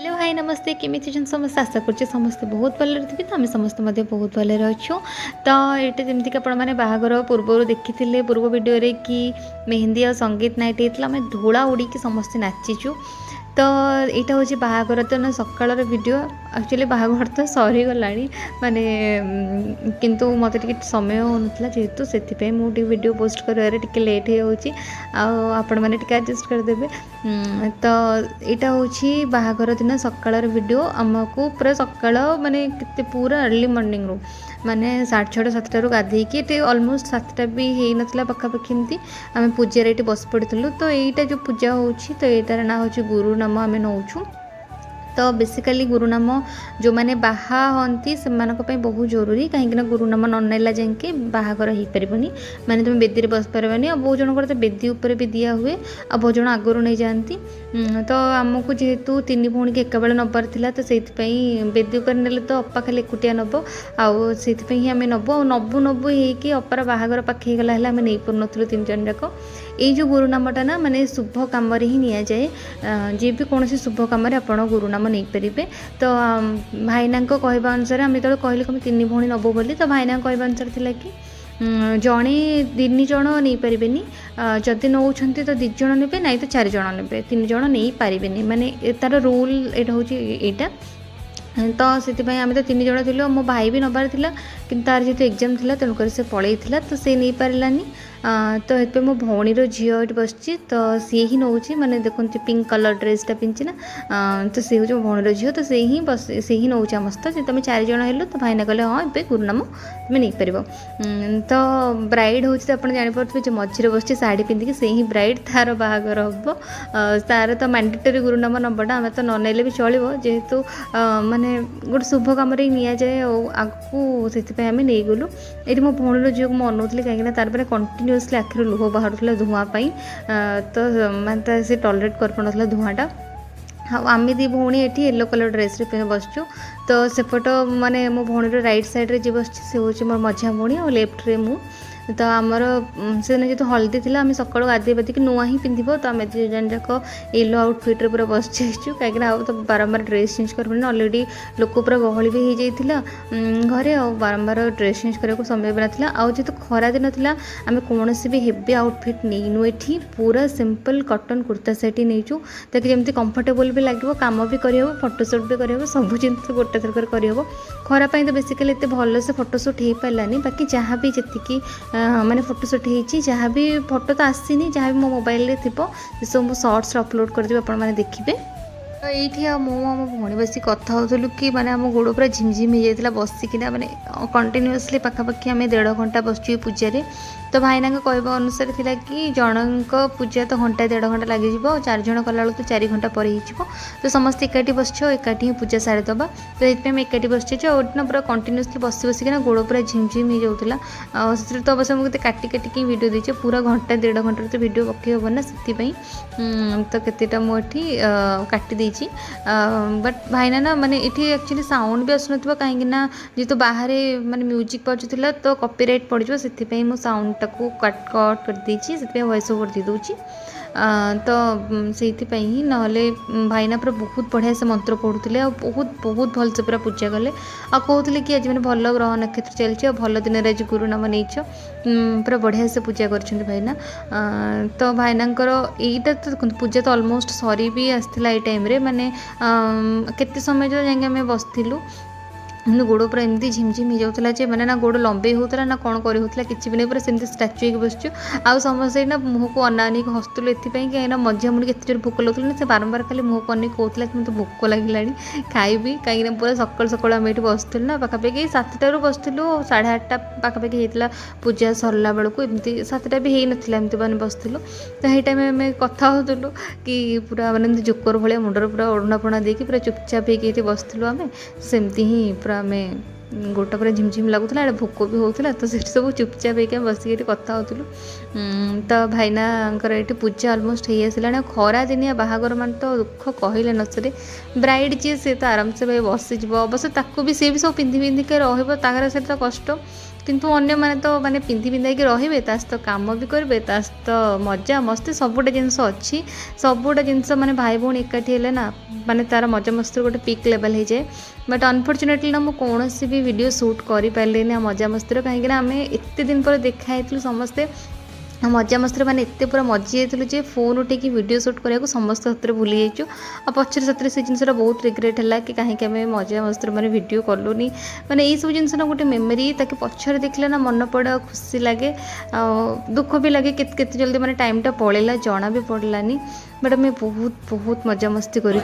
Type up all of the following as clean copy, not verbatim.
Hello hi नमस्ते केमी समस्त आशा कर समस्ते बहुत भल थे तो आम समस्त बहुत भल अच्छु तो ये जमीक आपने बाहागर पूर्व देखी पूर्व भिडियो कि मेहंदी और संगीत नाइट होता आम धूला उड़ी समस्ते नाचीचु तो यहाँ हूँ बाहागर तो ना सकाल वीडियो एक्चुअली बाहागर तो सरी गला माने किंतु मत समय होना जेहेतु से मुझे वीडियो पोस्ट कर लेट होपण मैंने एडजस्ट करदे तो यहाँ हूँ बाहागर दिन सकाल वीडियो आमको पूरा सकाल माने पूरा अर्ली मॉर्निंग रू माने 6:30 7 गाधे ऑलमोस्ट 7टा भी हो नाला पखापाखि एमती आम पूजार ये बस पड़ू तो यहाँ जो पूजा हो तो यार ना हूँ गुरु नाम आम नौचु तो बेसिकली गुरुनाम जो मैंने बाहा हंती से बहुत जरूरी कहीं गुरुनाम न नाला जाए बाहागर हो पारनी माने तुम बेदी बस पारबानी और बहुत जन तो बेदी उपर भी दिया हुए आ बहुत जन आगुरी नहीं जाती तो आमको जेहेतु 3 भौणी के एक बेले नबार था तो बेदी उपर ने तो अपा खाली एकुटिया नब आई आम नबू नबू नबू हो अपार बाहागर पाखे गला आम नहीं पार 3 जन जाक ये जो गुरुनामटा ना माने शुभ कम ही नि जाए जी भी कौन शुभ कम आप गुरुनाम नहीं पारे तो भाईना कहवा अनुसार आम जो कहलु कम 3 भौणी नबू बोली तो भाईना कहवा अनुसार थिला कि जड़े 3 जन नहीं पारे जदि नौ तो 2 जन ने ना तो 4 जन ने 3 जन नहीं पारे माने तार रूल यहाँ हूँ यहाँ तो से आम तो 3 जन थी मो भाई भी नबार कि तार जेहतु एग्जाम थी तेणुक से पलई तो सी नहीं पारानी तो ये मो भौणी झील ये बस तो सी ही नौ मैंने देखते पिंक कलर ड्रेसटा पिंधि ना तो सी हूँ भौणी झील तो सी ही बस सी ही नौ मस्त तुम 4 जन हेल्लो तो भाईना कहले हाँ ये गुरुनाम तुम नहीं पार तो ब्राइड हूँ तो आप जापे जो मझे बस शाढ़ी पिंधिकी से ही ब्राइड तार बाहागर हम तार तो मैंडेटरी गुरुनाम नबाटा आम तो ननेले भी चलो जेहेतु माने गोटे शुभ कम नि जाए आगू से आम नहीं गलु ये मो भौणी झील को मुझे कहीं तार कंटिन्यूअसली आखिर लुह बाहर धूआं तो मैं से टॉलरेट कर पाला धूआटा हाँ आम 2 भौणी ये येलो कलर ड्रेस रे बसचु तो सेपट माने मो भौणी राइट साइड रे जी बस से हूँ मोर मझा भौणी और लेफ्ट रे मु तो आमर से जो हल्दी थी आम सकाल गाधे बाधिक नुआ ही पिंध तो आम 2 जन जाक येलो आउटफिट्रे पूरा बस जाइचु कहीं तो बारंबार ड्रेस चेंज कर अलरेडी लोक पूरा गहली भी हो जाता घरे बारंबार ड्रेस चेंज करने को समय भी ना जेहेतु खरा दिन था आम कौन भी हेवी आउटफिट नहीं ये पूरा सिंपल कॉटन कुर्ता सेट ही नहींचु ताकि जमी कंफर्टेबल भी लगे कम भी करहब फोटोशूट भी करहब सब जिन गोटे थरक करहब खरापाई तो बेसिकली एत भल से फोटोशूट हो पारानी बाकी जहाँ भी जी माने फोटोशूट होती जहाँ भी फोटो तो आसनी जहाँ भी मो मोबाइल थी सब मुझे शॉर्ट्स अपलोड करदेवी आपने देखिए तो ये मो भौणी बस कथा होलु कि माने आम गोड़ पूरा झिमझिम हो जाता बसिकिना माने कंटिन्यूअसली पखापाखि आम 1.5 घंटा बसचु पूजारे तो भाईना कहवा अनुसार थिला कि जनक पूजा तो घंटा 1.5 घंटा लगे 4 जन कला तो 4 घंटा पर हो तो समस्त एकाठी बस एकाठी ही पूजा सारी दबा तो ये एकाठी बसचे और पूरा कंटिन्यूअसली बस बसिकिना गोड़ पूरा झिमझिम हो जाता से तो अवश्य मुझे काटी काटिकी वीडियो देचे पूरा घंटा 1.5 घंटा तो वीडियो पकई हम ना से तो केतेटा मुझे काटी बट भाईना ना माने इठी एक्चुअली साउंड भी आसुन कहीं जेहेतु बाहर माने म्यूजिक बाजुला तो कॉपीराइट पड़ से मो साउंड टाको कट कर देछि से वॉइस ओवर दे दूची तो से ही ना भाईना पूरा बहुत बढ़िया से मंत्र पढ़ुले बहुत बहुत भल से पूरा पूजा कले आ कहते कि आज मैंने भल ग्रह नक्षत्र चलती और भल दिन आज गुरुनाम नहीं पूरा बढ़िया से पूजा कर भाईना तो भाईना यहीटा तो पूजा तो ऑलमोस्ट सरी भी आसला ये टाइम माने केते समय जो जाएंगे आम बसलु गोड़ पूरा एमती झिमझिम हो जाता मैंने ना गोड़ लंबे होता ना कौन करा कि भी नहीं पूरा सेमती स्टाच्यू हो बसचु आउ समस्ते ना मुह को अनानी हसुलु ये कहीं मझा मुड़ी के भोक लगुला से बारंबार खाली मुह को अनेक कहला कि मतलब भोक लगे खाइबी कहीं पूरा सकाल सकाल आम ये बसलु ना पाखापाखि 7टारू बसलु 8:30 पाखापाखि होता पूजा सरला बेलू एमती 7टा भी हो नाला एमती मैंने बसलु तो ये टाइम आम कथा होलु कि पूरा माने जोकर भाया मुंडर पूरा ओढ़ना फणा देकी पूरा चुपचाप होती बसलु आम सेमती ही आम गोटा पूरा झिमझिम लगुला भोक भी होता तो सब चुपचाप होकर बसिक कथा होलु तो भाईना ये पूजा अलमोस्ट हो आसला खरा दिनिया बाहागर मान तो दुख कहले न सरे ब्राइड जी सी तो आराम से भाई बसीज अवश्य ताकू भी सी भी सब पिंधि पिंधिक रहा से तो कष्ट किंतु अन्य माने तो माने पिंधि पिंधाई रहिबे ता सहित काम भी करेंगे ता सहित मजा मस्ती सबुटा जिनस अच्छी सबुटा जिनस माने भाई भौणी एकाठी हेले ना माने तार मजा मस्ती गोटे पिक लेवल हो जाए बट अनफॉर्चुनेटली ना मु कौन भी वीडियो शूट कर पारे मजा मस्ती कहीं आम एत दिन पर देखाई समस्ते मजा मस्ती मैंने एत पूरा मजी जाइलु जे फोन उठेकी वीडियो शूट कराया समस्त सतरे भूली जाइचु आ पचर सतरे से जिनसा बहुत रिग्रेट है कि कहीं आम मजा मस्ती मैंने वीडियो कलुनी मैंने यही सब जिनस गोटे मेमोरी ताकि पचर देखले ना मन पड़े खुशी लगे दुख भी लगे केते जल्दी मैंने टाइमटा पलैला जना भी पड़लानी बट आम बहुत बहुत मजा मस्ती करूँ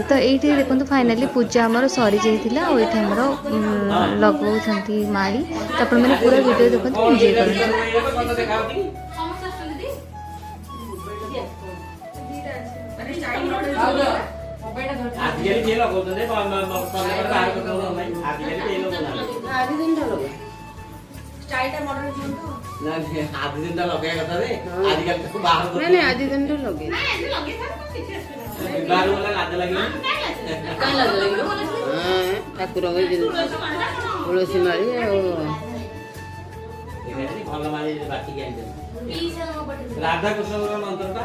तो ये देखो फाइनाली पूजा आमर सरी जाइए आमर लगौंट माड़ी तो आप पूरा वीडियो देखते एंजॉय कर तुलसी मारी राधा कृष्ण मंत्रटा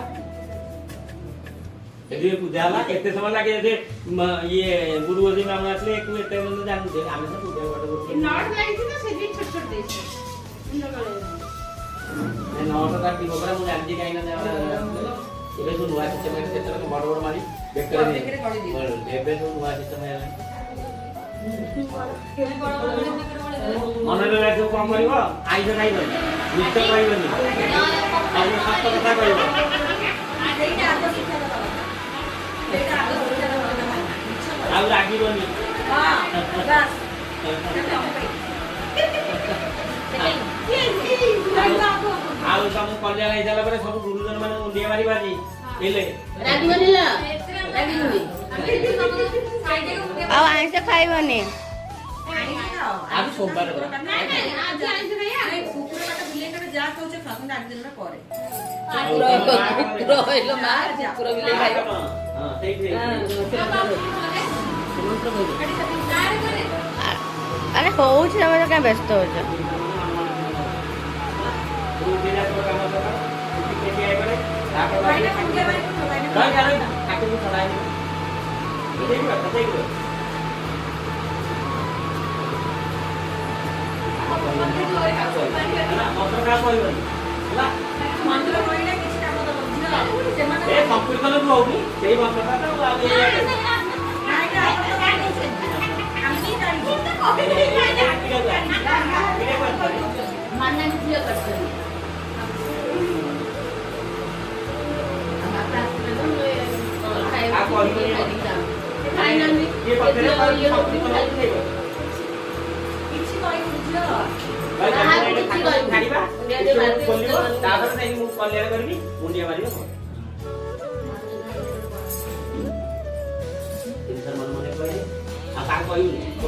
पूजा केते समय लगे ये गुरुजी मैम आसले जानते आम नौटा मुझे जानती कहीं सब नुआ सिस्टम बड़ बड़ मारी नुआ सिस्टम मन सब कौन कर आईस खाइब मिछ कहबनी सत कथा कह रागीबनी तुम कल्याण हो सारा सब गुरुजन मैंने मुंडिया मार आइस खाइबनी आज सोमवार अरे हो क्या व्यस्त हो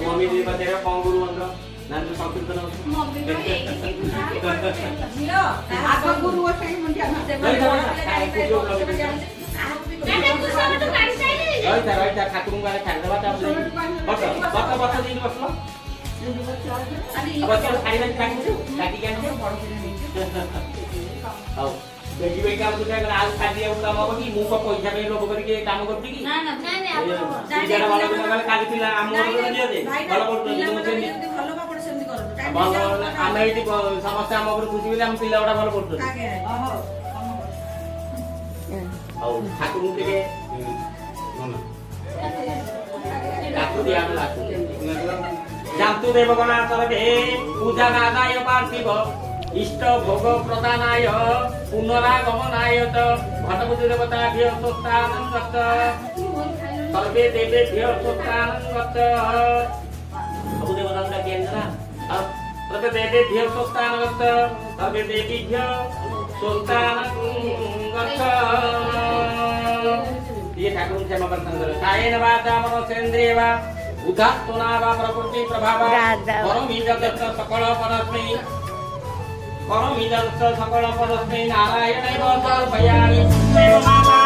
मम्मी कौन गुरु मंत्र संकीर्तन ठाकुर समस्त आम खुशी पिला गुड़ा भल कर ठाकुर जानतु देवगणाथ पूजा नादाय पार्थिव इष्ट भोग प्रदानाय पुनरागमनाय भटभुति देवताभ्यो स्वस्तानं गच्छ सर्वे देवेभ्यो स्वस्तानं गच्छ सब देवतांचा केंद्र सर्वे देवेभ्यो स्वस्तानं गच्छ सर्वे देवीभ्यो स्वस्तानं गच्छ ये ठाकुर क्षमा प्रार्थना कायेन वाचा मनसेन्द्रियवा बुद्धात्मना वा प्रकृति प्रभावा परमिदत्त सकल परस्मै नारायणैव सर्वयामि देवमाता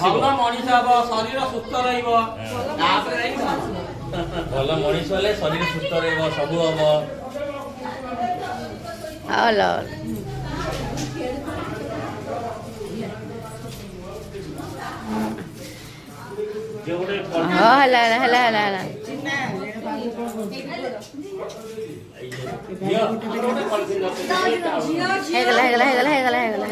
ଭଲ ମଣିଷ ହବ, ଶରୀର ସୁସ୍ଥ ରହିବ, ତାପରେ ଯାଇ ଭଲ ମଣିଷ ହେଲେ ଶରୀର ସୁସ୍ଥ ରହିବ, ସବୁ ହବ। ହଲ ଯେ ଗୋଟେ ହଁ ହେଲା ହେଲା ହେଲା ହେଲା ହେଲା ଝିଅ ଗୋଟେ ପଲିଥିନ ହେଇଗଲା ହେଇଗଲା ହେଇଗଲା ହେଇଗଲା ହେଇଗଲା ହେଇଗଲା